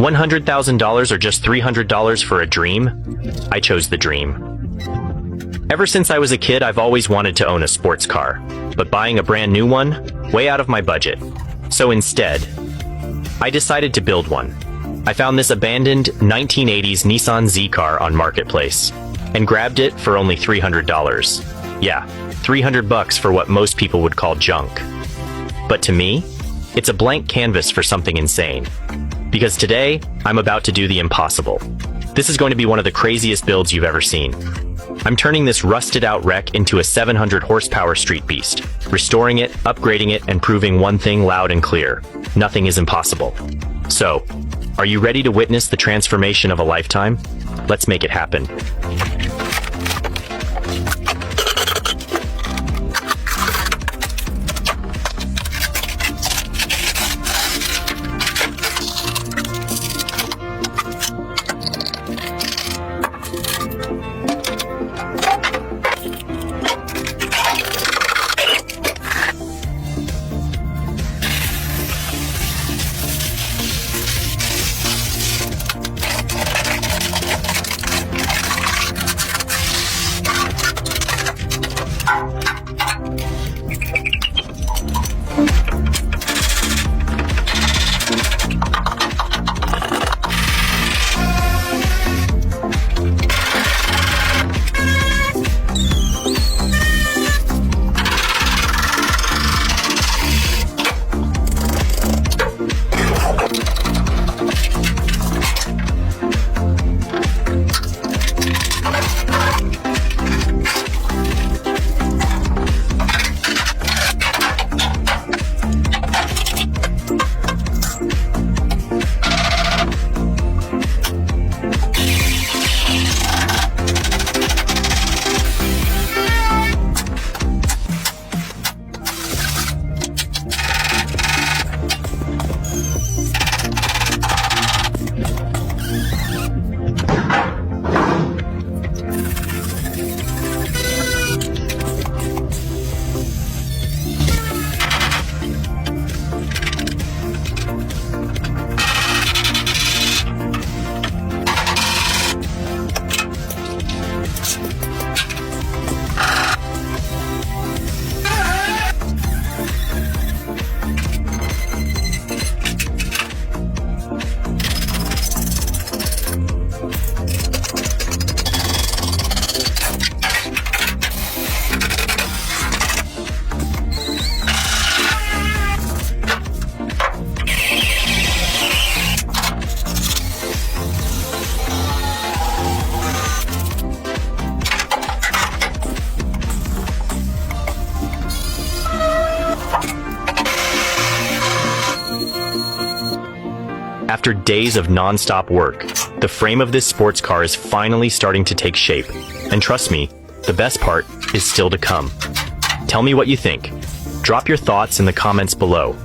$100,000 or just $300 for a dream? I chose the dream. Ever since I was a kid, I've always wanted to own a sports car, but buying a brand new one? Way out of my budget. So instead, I decided to build one. I found this abandoned 1980s Nissan Z car on Marketplace and grabbed it for only $300. Yeah, $300 for what most people would call junk. But to me, it's a blank canvas for something insane. Because today, I'm about to do the impossible. This is going to be one of the craziest builds you've ever seen. I'm turning this rusted-out wreck into a 700 horsepower street beast, restoring it, upgrading it, and proving one thing loud and clear: nothing is impossible. So, are you ready to witness the transformation of a lifetime? Let's make it happen. After days of non-stop work, the frame of this sports car is finally starting to take shape. And trust me, the best part is still to come. Tell me what you think. Drop your thoughts in the comments below.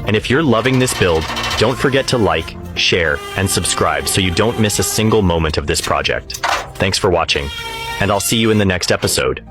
And if you're loving this build, don't forget to like, share, and subscribe so you don't miss a single moment of this project. Thanks for watching, and I'll see you in the next episode.